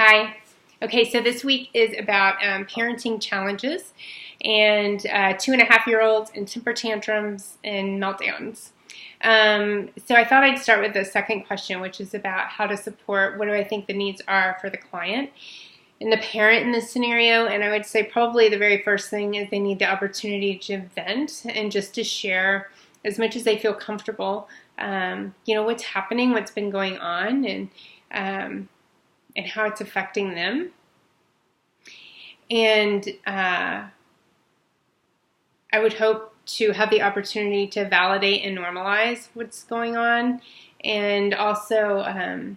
Hi. Okay, so this week is about parenting challenges and 2.5-year-olds and temper tantrums and meltdowns. So I thought I'd start with the second question, which is about how to support what do I think the needs are for the client and the parent in this scenario. And I would say probably the very first thing is they need the opportunity to vent and just to share as much as they feel comfortable, what's happening, what's been going on, and how it's affecting them. And I would hope to have the opportunity to validate and normalize what's going on, and also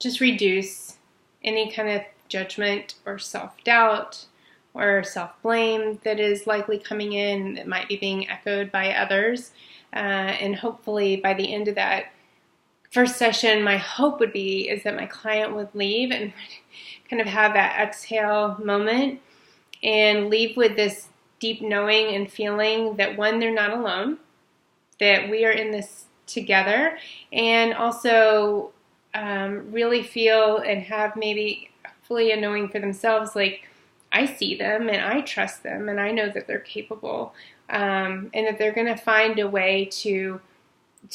just reduce any kind of judgment or self-doubt or self-blame that is likely coming in that might be being echoed by others. And hopefully by the end of that first session, my hope would be is that my client would leave and kind of have that exhale moment and leave with this deep knowing and feeling that, one, they're not alone, that we are in this together, and also really feel and have maybe hopefully a knowing for themselves, like, I see them and I trust them and I know that they're capable, and that they're going to find a way to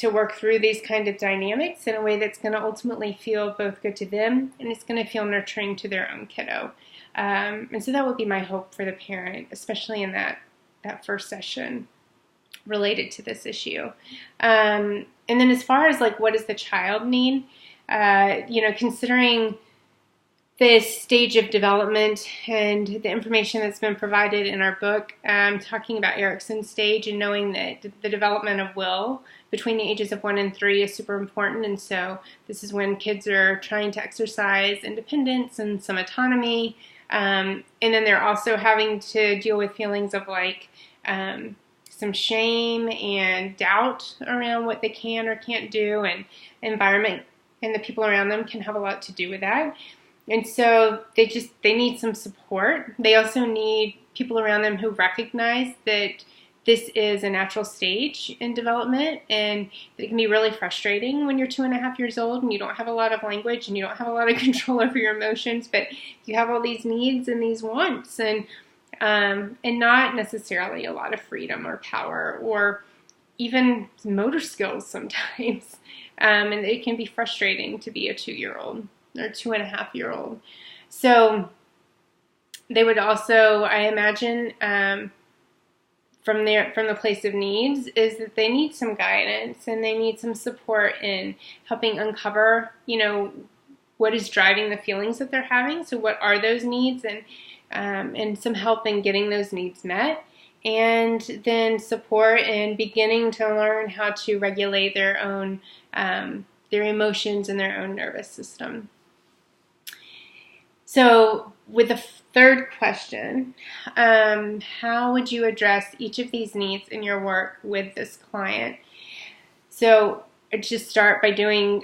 work through these kind of dynamics in a way that's going to ultimately feel both good to them and it's going to feel nurturing to their own kiddo. And so that would be my hope for the parent, especially in that first session related to this issue. And then as far as like what does the child need, considering this stage of development and the information that's been provided in our book, talking about Erickson's stage and knowing that the development of will between the ages of 1 and 3 is super important. And so this is when kids are trying to exercise independence and some autonomy. And then they're also having to deal with feelings of like some shame and doubt around what they can or can't do, and environment and the people around them can have a lot to do with that. And so they need some support. They also need people around them who recognize that this is a natural stage in development, and it can be really frustrating when you're 2.5 years old and you don't have a lot of language and you don't have a lot of control over your emotions, but you have all these needs and these wants, and not necessarily a lot of freedom or power or even motor skills sometimes. And it can be frustrating to be a 2-year-old or 2.5-year-old. So they would also, I imagine, from the place of needs, is that they need some guidance and they need some support in helping uncover, what is driving the feelings that they're having. So what are those needs, and some help in getting those needs met, and then support in beginning to learn how to regulate their own their emotions and their own nervous system. So with the third question, how would you address each of these needs in your work with this client? So I'd just start by doing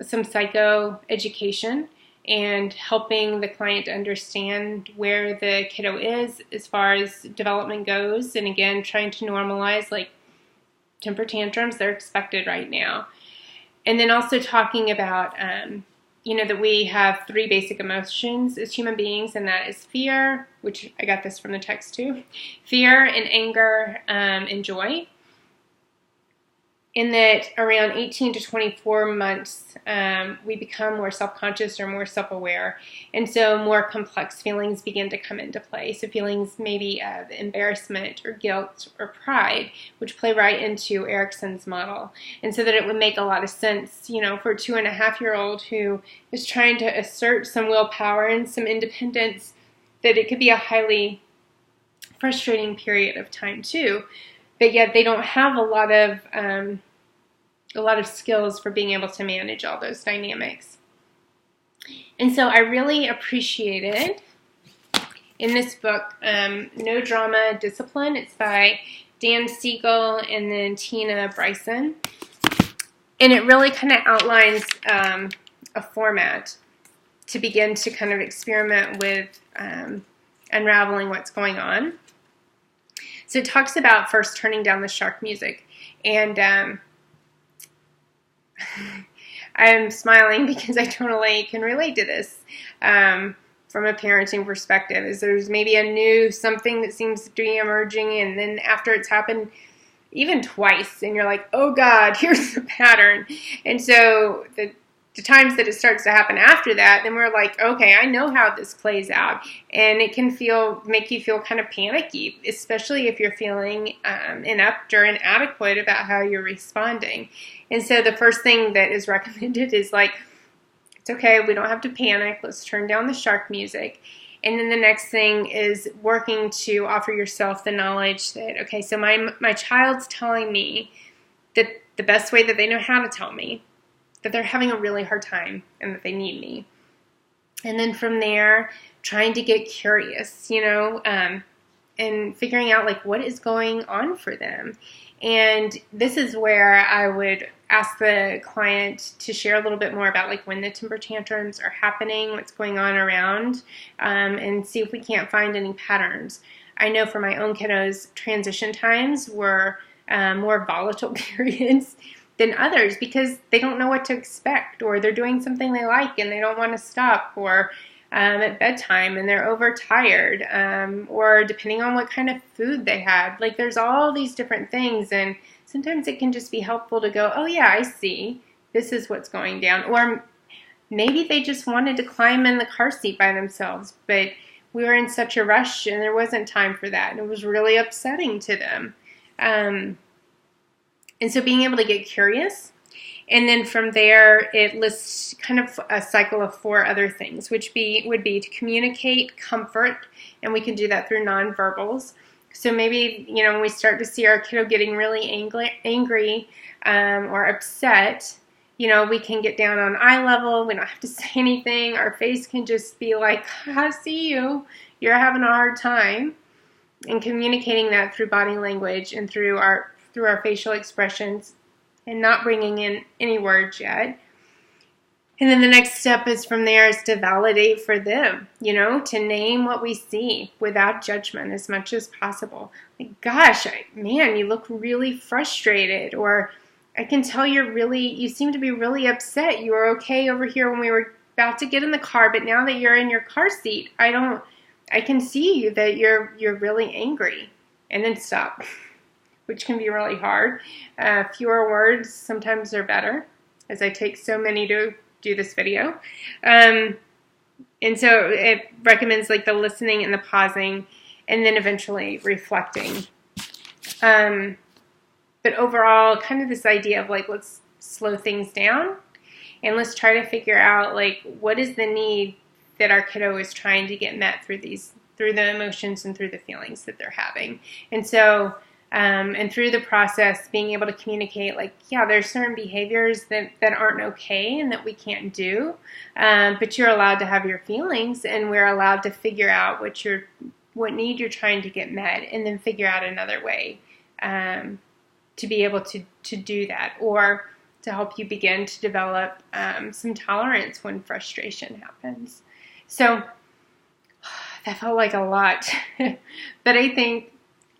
some psychoeducation and helping the client to understand where the kiddo is as far as development goes. And again, trying to normalize, like, temper tantrums, they're expected right now. And then also talking about, that we have 3 basic emotions as human beings, and that is fear, which I got this from the text too, fear and anger and joy. In that around 18 to 24 months, we become more self-conscious or more self-aware, and so more complex feelings begin to come into play. So feelings maybe of embarrassment or guilt or pride, which play right into Erickson's model. And so that it would make a lot of sense, for a 2.5-year-old who is trying to assert some willpower and some independence, that it could be a highly frustrating period of time too. But yet they don't have a lot of skills for being able to manage all those dynamics. And so I really appreciated in this book, No Drama Discipline. It's by Dan Siegel and then Tina Bryson. And it really kind of outlines a format to begin to kind of experiment with unraveling what's going on. So it talks about first turning down the shark music. And I'm smiling because I totally can relate to this from a parenting perspective. Is there's maybe a new something that seems to be emerging, and then after it's happened even twice, and you're like, oh God, here's the pattern. And so the times that it starts to happen after that, then we're like, okay, I know how this plays out. And it can make you feel kind of panicky, especially if you're feeling inept or inadequate about how you're responding. And so the first thing that is recommended is like, it's okay, we don't have to panic. Let's turn down the shark music. And then the next thing is working to offer yourself the knowledge that, okay, so my child's telling me that the best way that they know how to tell me that they're having a really hard time and that they need me. And then from there, trying to get curious, and figuring out like what is going on for them. And this is where I would ask the client to share a little bit more about like when the temper tantrums are happening, what's going on around, and see if we can't find any patterns. I know for my own kiddos, transition times were more volatile periods than others because they don't know what to expect, or they're doing something they like and they don't want to stop, or at bedtime and they're overtired, or depending on what kind of food they had. Like there's all these different things, and sometimes it can just be helpful to go, oh yeah, I see, this is what's going down. Or maybe they just wanted to climb in the car seat by themselves, but we were in such a rush and there wasn't time for that, and it was really upsetting to them. And so being able to get curious, and then from there it lists kind of a cycle of 4 other things, which would be to communicate comfort, and we can do that through nonverbals. So maybe, when we start to see our kiddo getting really angry or upset, we can get down on eye level. We don't have to say anything. Our face can just be like, I see you. You're having a hard time. And communicating that through body language and through our facial expressions, and not bringing in any words yet. And then the next step is from there is to validate for them, to name what we see without judgment as much as possible. Like, gosh, man, you look really frustrated, or I can tell you seem to be really upset. You were okay over here when we were about to get in the car, but now that you're in your car seat, I can see you that you're really angry. And then stop, which can be really hard. Fewer words sometimes are better, as I take so many to do this video. And so it recommends like the listening and the pausing, and then eventually reflecting. But overall, kind of this idea of like, let's slow things down and let's try to figure out like, what is the need that our kiddo is trying to get met through the emotions and through the feelings that they're having. And so, and through the process, being able to communicate like, yeah, there's certain behaviors that aren't okay and that we can't do, but you're allowed to have your feelings, and we're allowed to figure out what need you're trying to get met, and then figure out another way to be able to do that, or to help you begin to develop some tolerance when frustration happens. So that felt like a lot, but I think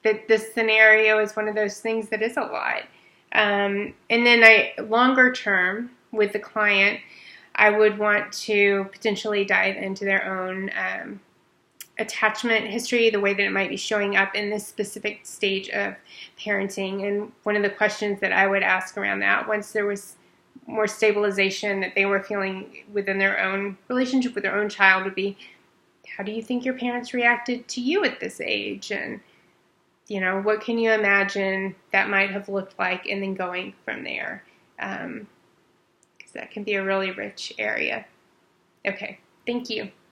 that this scenario is one of those things that is a lot. And then longer term with the client, I would want to potentially dive into their own attachment history, the way that it might be showing up in this specific stage of parenting. And one of the questions that I would ask around that, once there was more stabilization that they were feeling within their own relationship with their own child, would be, how do you think your parents reacted to you at this age? And what can you imagine that might have looked like, and then going from there, because that can be a really rich area. Okay, thank you.